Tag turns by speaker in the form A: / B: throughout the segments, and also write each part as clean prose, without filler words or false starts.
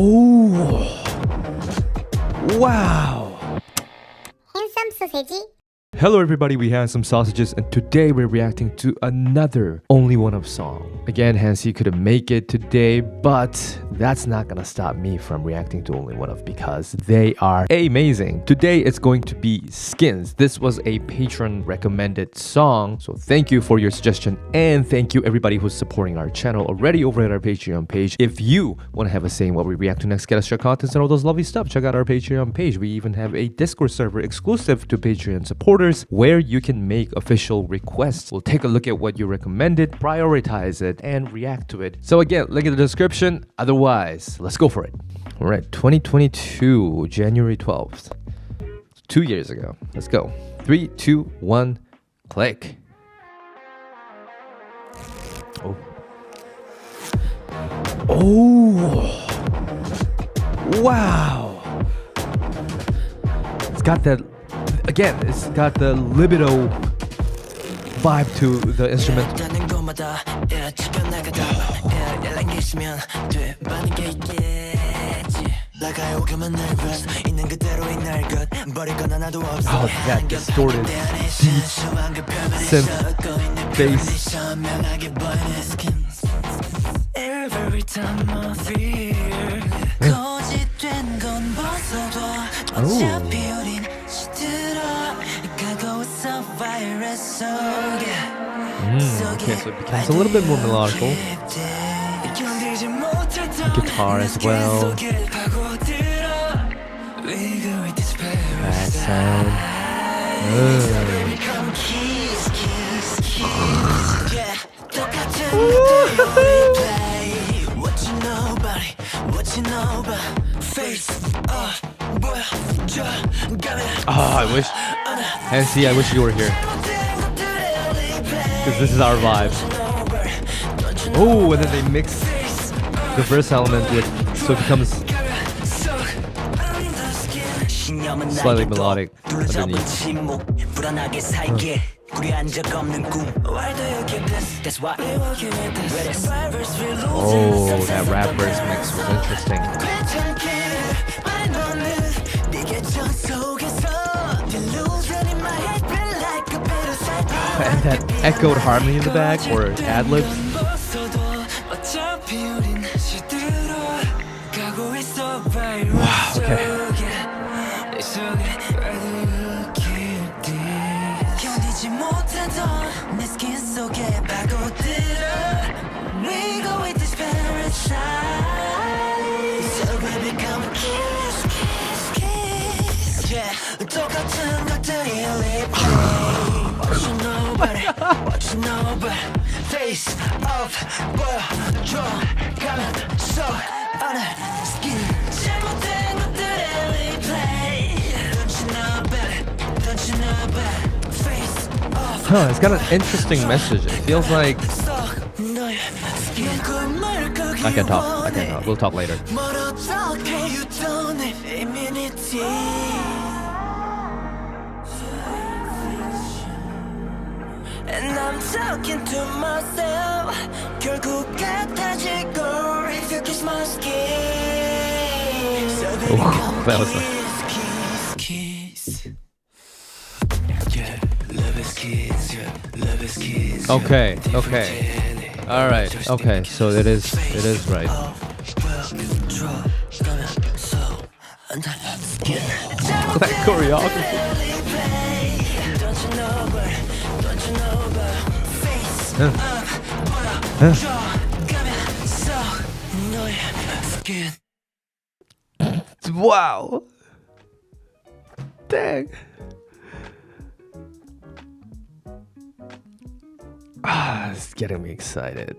A: Oh, wow.
B: 핸섬 소세지.
A: Hello everybody, we have some sausages and today we're reacting to another Only One of song. Again, Hansi couldn't make it today, but that's not gonna stop me from reacting to Only One of because they are amazing. Today it's going to be Skins. This was a patron recommended song, so thank you for your suggestion and thank you everybody who's supporting our channel already over at our Patreon page. If you want to have a say in what we react to next, get extra contents and all those lovely stuff, check out our Patreon page. We even have a Discord server exclusive to Patreon supporters where you can make official requests. We'll take a look at what you recommended, prioritize it, and react to it. So again, link in the description. Otherwise, let's go for it. All right, 2022, January 12th. 2 years ago. Let's go. 3, 2, 1, click. Oh. Oh. Wow. It's got that. Again, it's got the Libido vibe to the instrument. Oh, that distorted deep synth bass. Okay, so it becomes a little bit more melodical. Guitar as well. That sound. Oh, I wish. Hansi, I wish you were here. Because this is our vibe. Oh, and then they mix the verse element with, so it becomes slightly melodic underneath. Oh, that rap verse mix was interesting. And that echoed harmony in the back or ad-libs. Wow, okay. Huh, it's got an interesting message. It feels like I can talk. We'll talk later.
C: And I'm talking to myself. 결국 같아지고 if you kiss my skin.
A: Oh, that was okay. All right. Okay, so it is right. That choreography. Wow. Dang. It's getting me excited.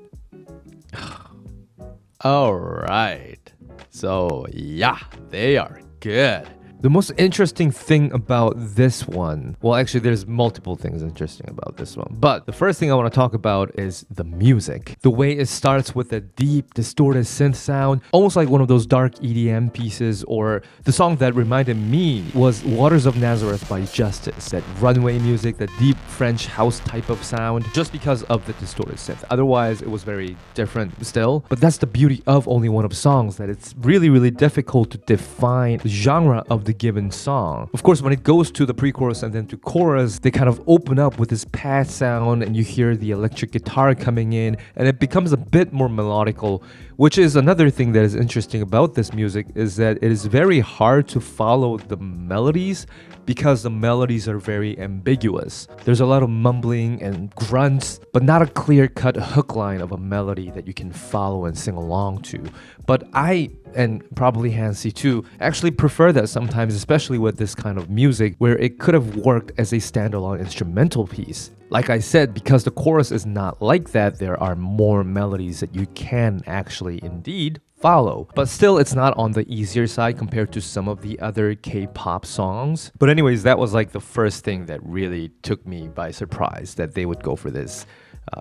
A: All right. So, yeah, they are good. The most interesting thing about this one, well, actually, there's multiple things interesting about this one. But the first thing I want to talk about is the music. The way it starts with a deep, distorted synth sound, almost like one of those dark EDM pieces, or the song that reminded me was Waters of Nazareth by Justice, that runway music, that deep French house type of sound, just because of the distorted synth. Otherwise, it was very different still. But that's the beauty of Only One of songs, that it's really, really difficult to define the genre of the given song. Of course, when it goes to the pre-chorus and then to chorus, they kind of open up with this pad sound and you hear the electric guitar coming in and it becomes a bit more melodical, which is another thing that is interesting about this music, is that it is very hard to follow the melodies because the melodies are very ambiguous. There's a lot of mumbling and grunts, but not a clear-cut hook line of a melody that you can follow and sing along to. But I, and probably Hansi too, actually prefer that sometimes, especially with this kind of music, where it could have worked as a standalone instrumental piece. Like I said, because the chorus is not like that, there are more melodies that you can actually indeed follow. But still, it's not on the easier side compared to some of the other K-pop songs. But anyways, that was like the first thing that really took me by surprise, that they would go for this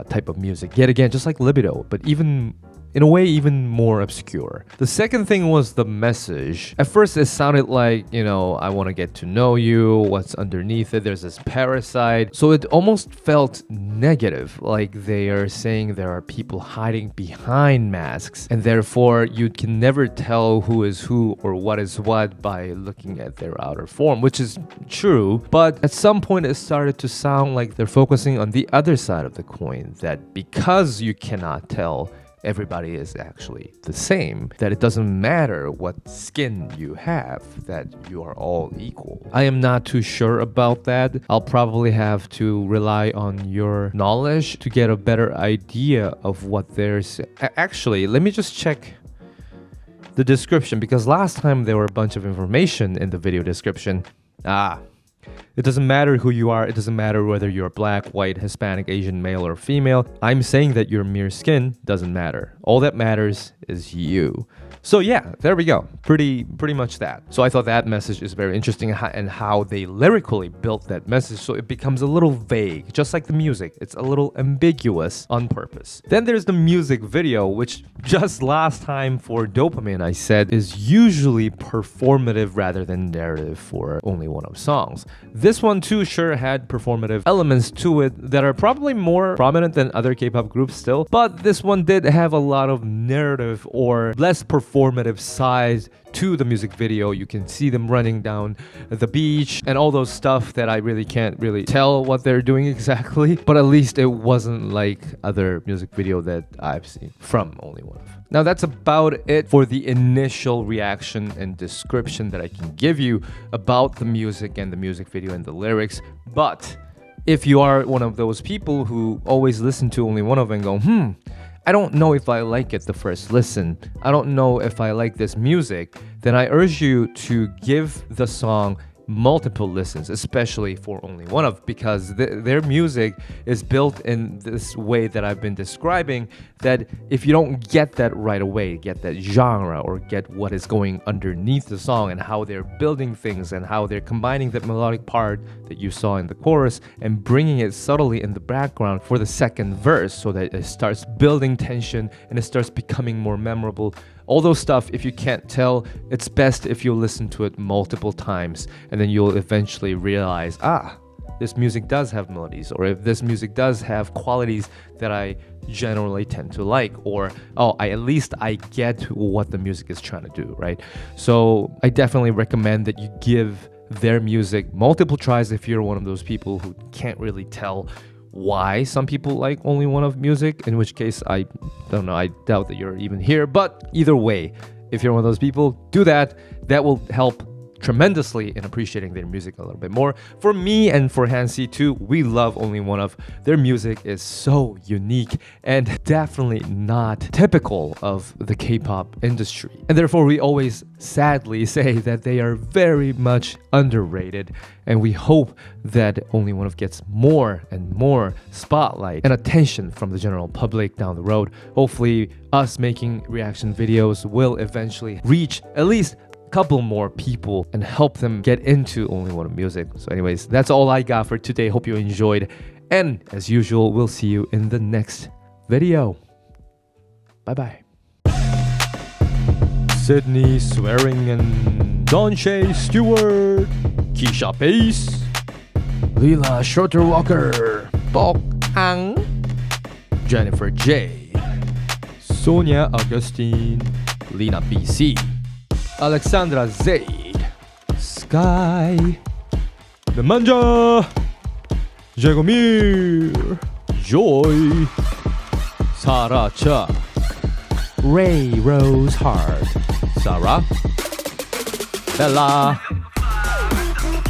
A: type of music. Yet again, just like Libido, but even in a way even more obscure. The second thing was the message. At first it sounded like, I want to get to know you, what's underneath it, there's this parasite. So it almost felt negative, like they are saying there are people hiding behind masks, and therefore you can never tell who is who or what is what by looking at their outer form, which is true. But at some point it started to sound like they're focusing on the other side of the coin, that because you cannot tell everybody is actually the same, that it doesn't matter what skin you have, that you are all equal. I am not too sure about that. I'll probably have to rely on your knowledge to get a better idea of what there's. Actually, let me just check the description, because last time there were a bunch of information in the video description. It doesn't matter who you are. It doesn't matter whether you're black, white, Hispanic, Asian, male, or female. I'm saying that your mere skin doesn't matter. All that matters is you. So yeah, there we go. Pretty much that. So I thought that message is very interesting, and how they lyrically built that message, so it becomes a little vague, just like the music. It's a little ambiguous on purpose. Then there's the music video, which just last time for Dopamine I said is usually performative rather than narrative for Only One of songs. This one too sure had performative elements to it that are probably more prominent than other K-pop groups still, but this one did have a lot of narrative or less performative side to the music video. You can see them running down the beach and all those stuff that I really can't really tell what they're doing exactly, but at least it wasn't like other music video that I've seen from Only One of. Now that's about it for the initial reaction and description that I can give you about the music and the music video and the lyrics. But if you are one of those people who always listen to Only One of and go, I don't know if I like it the first listen, I don't know if I like this music, then I urge you to give the song multiple listens, especially for Only One of, because their music is built in this way that I've been describing, that if you don't get that right away, get that genre or get what is going underneath the song and how they're building things and how they're combining that melodic part that you saw in the chorus and bringing it subtly in the background for the second verse, so that it starts building tension and it starts becoming more memorable. All those stuff, if you can't tell, it's best if you listen to it multiple times, and then you'll eventually realize, this music does have melodies, or if this music does have qualities that I generally tend to like, or at least I get what the music is trying to do, right? So I definitely recommend that you give their music multiple tries if you're one of those people who can't really tell why some people like Only One of music, in which case I don't know, I doubt that you're even here. But either way, if you're one of those people, do that. That will help tremendously in appreciating their music a little bit more. For me and for Hansi too, we love Only One of. Their music is so unique and definitely not typical of the K-pop industry. And therefore we always sadly say that they are very much underrated, and we hope that Only One of gets more and more spotlight and attention from the general public down the road. Hopefully us making reaction videos will eventually reach at least couple more people and help them get into Only One of music. So anyways, that's all I got for today. Hope you enjoyed. And as usual, we'll see you in the next video. Bye-bye. Sydney Swearingen, Donche Stewart, Keisha Pace, Leela Shorter Walker, Bok Ang, Jennifer J, Sonia Augustine, Lena BC, Alexandra Zaid, Sky, Nemanja, Jagomir, Joy, Sarah Cha, Ray Rose Hart, Sarah, Bella,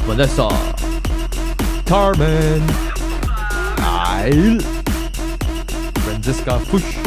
A: Vanessa, Carmen, Kyle, Francisca Push,